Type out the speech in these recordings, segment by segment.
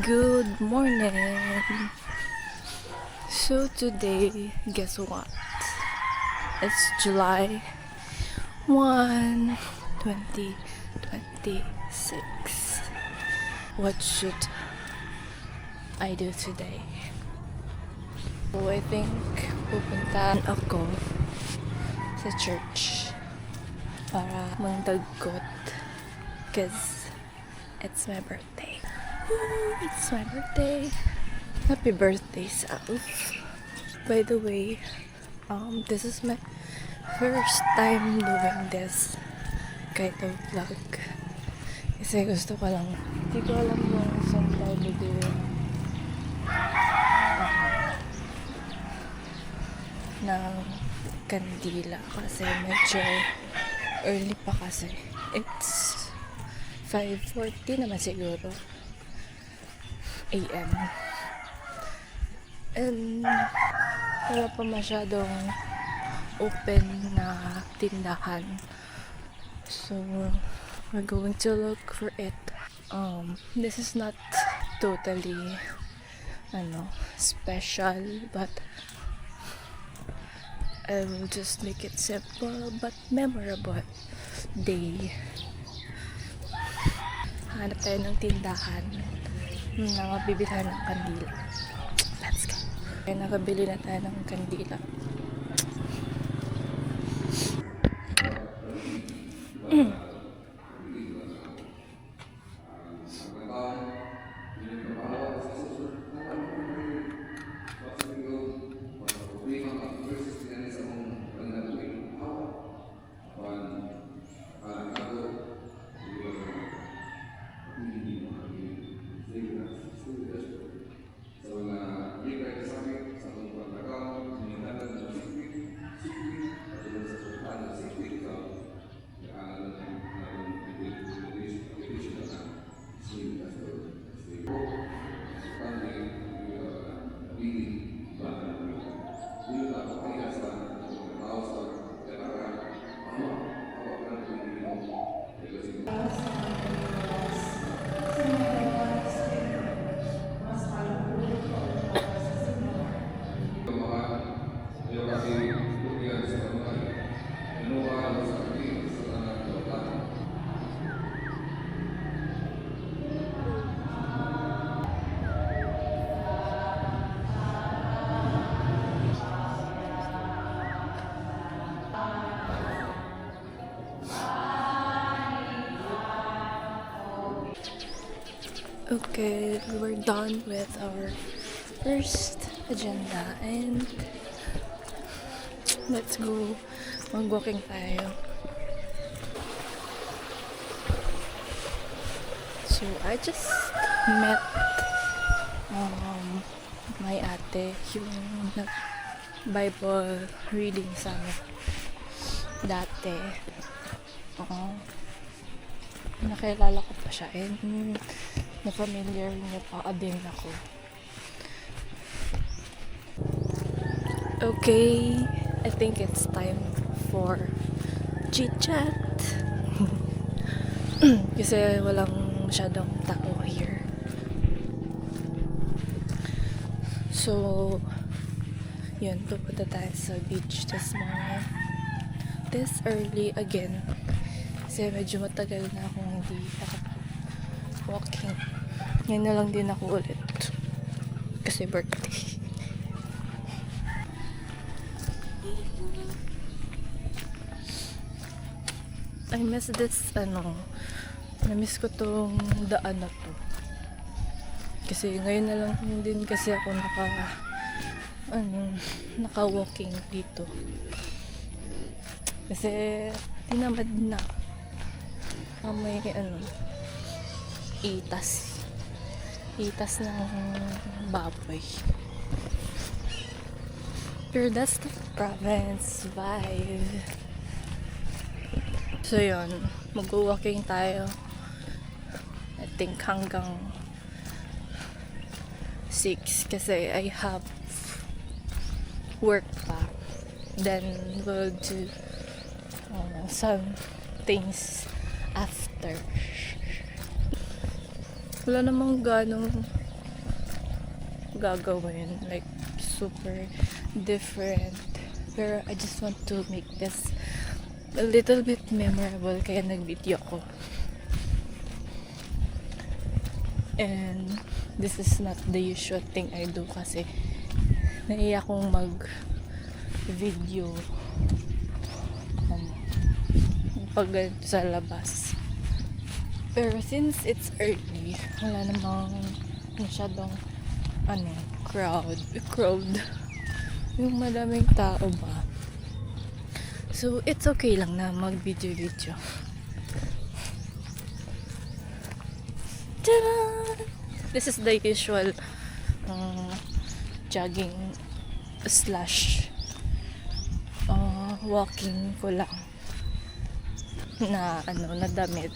Good morning. So today, guess what? It's July 1, 2026. What should I do today? So I think pupunta ako sa church para magdagot because it's my birthday. It's my birthday. Happy birthday, Self. By the way, this is my first time doing this kind of vlog. Kasi gusto ko lang. Hindi ko alam kung saan tayo bibili ng kandila kasi medyo early pa kasi. It's 5:40 naman siguro AM. And wala pa masyadong open na tindahan. So we're going to look for it. This is not totally special, but I will just make it simple but memorable day. Hanap tayo ng tindahan na mabibilhan ng kandila. Let's go. Kaya nakabili na tayo ng kandila. Okay, we're done with our first agenda and let's go mag-walking tayo. So I just met my ate, yung Bible reading sa amin dati. Nakilala ko pa siya and na-familiar niya pa din ako. Okay, I think it's time for chit-chat. Kasi walang masyadong tao here. So, yun, pupunta tayo sa beach this morning. This early again. Kasi medyo matagal na akong hindi walking. Ngayon na lang din ako ulit. Kasi birthday. I miss this, na-miss ko tong daan na to. Kasi ngayon na lang din kasi ako naka-walking dito. Kasi tinamad na. May itas ng baboy. Pero that's the province vibe. So yun, mag-walking tayo. I think hanggang 6 kasi I have work pa. Then we'll do some things after. Wala namang ganong gagawin, like super different. Pero I just want to make this a little bit memorable, kaya nag-video ko. And this is not the usual thing I do kasi naiya akong mag-video pag ganito sa labas. Pero since it's early, wala namang masyadong crowd. Yung madaming tao ba. So it's okay lang na mag-video. Ta-da! This is the usual jogging slash walking ko lang na na damit.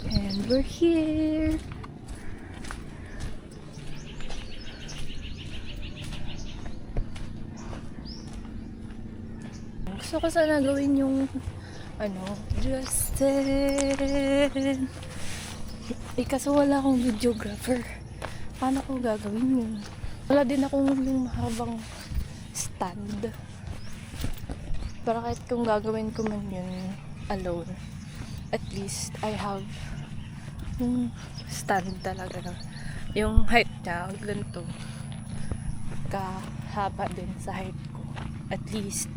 And we're here. Gusto ko sana gawin yung Justin. Kaso wala akong videographer. Paano ko gagawin yun? Wala din akong yung mahabang stand. Pero kahit kung gagawin ko man yun alone, at least I have yung stand talaga. Yung height niya, ganito. Kahaba din sa height ko. At least,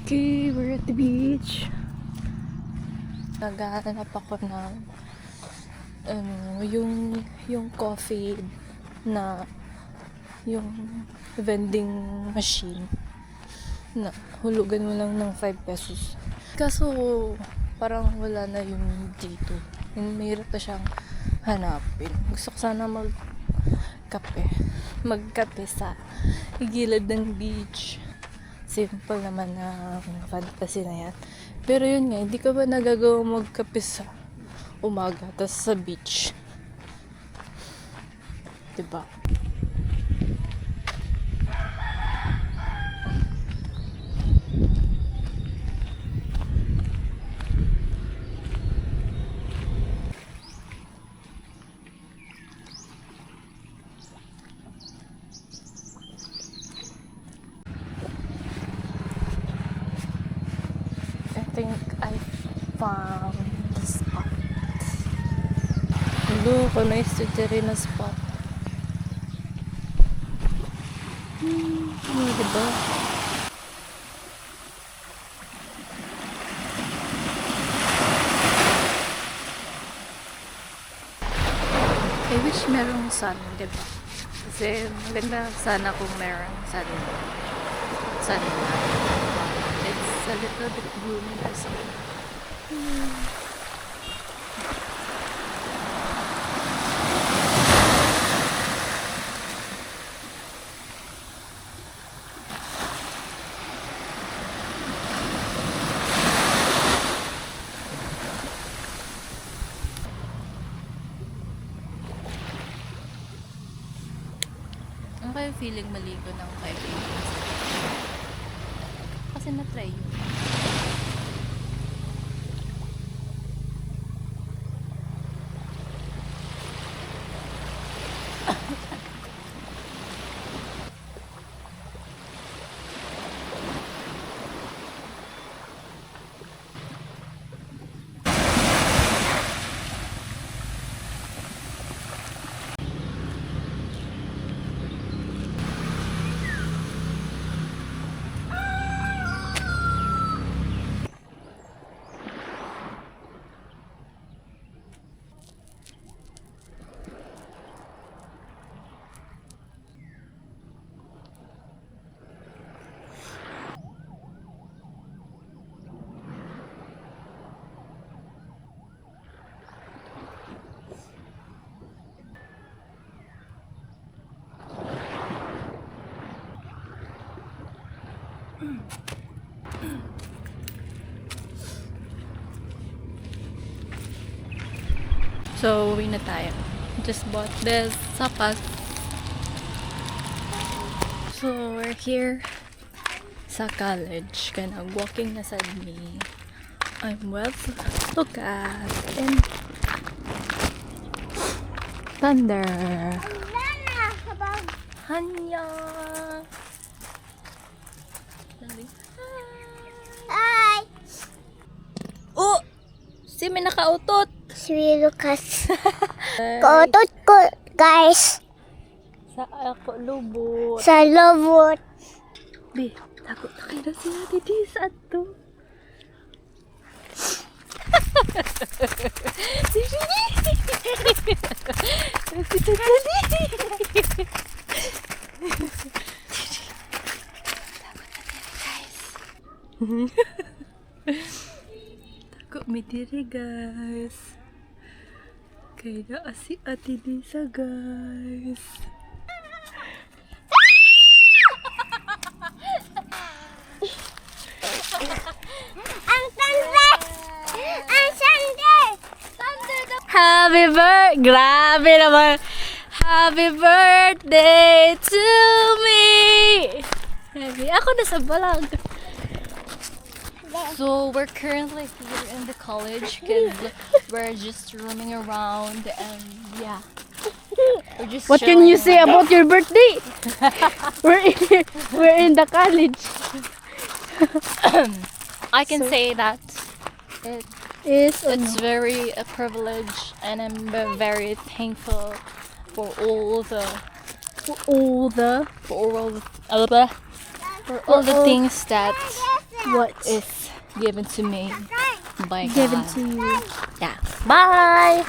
okay, we're at the beach. Naghahanap ako ng yung coffee na yung vending machine na hulugan mo lang ng 5 pesos. Kaso parang wala na yung dito. Mahirap pa siyang hanapin. Gusto ko sana magkape sa gilid ng beach. Simple naman na fantasy na yan. Pero yun nga, hindi ka ba nagagawa magkape sa umaga tas sa beach? Diba? I think I found the spot. Hello, nice to rin na spot. Diba? I wish merong sun, diba? Kasi maganda sana kung merong sun na. It's a little bit gloomy kasi. Ano kayo feeling maligo ng 5 AM? Kasi na-try yun. So, uwi na tayo. Just bought this sapat. So, we're here sa college. Kaya walking na sa me. I'm with Lucas. And Thunder. Lala, habang Hanya. hi. Oh! Si may nakautot. Si Lucas. Kautot ko, guys. Sa ako lubot. Sa lobot. Be, takot na kayo na sila dito sa ato. Si Shini! Si Shini! Takot may diri, guys. Kaya na si Ate Lisa, guys. Ang thunder! Ang thunder! Happy birthday! Grabe naman! Happy birthday to me! Happy. Ako na sa balag. So, we're currently here in the college because we're just roaming around and yeah. We're just What can you say chilling. about your birthday? we're in the college. I can say that Is it's very a privilege and I'm very thankful for all the all the things that what is given to me by given God. to you. Yeah. Bye.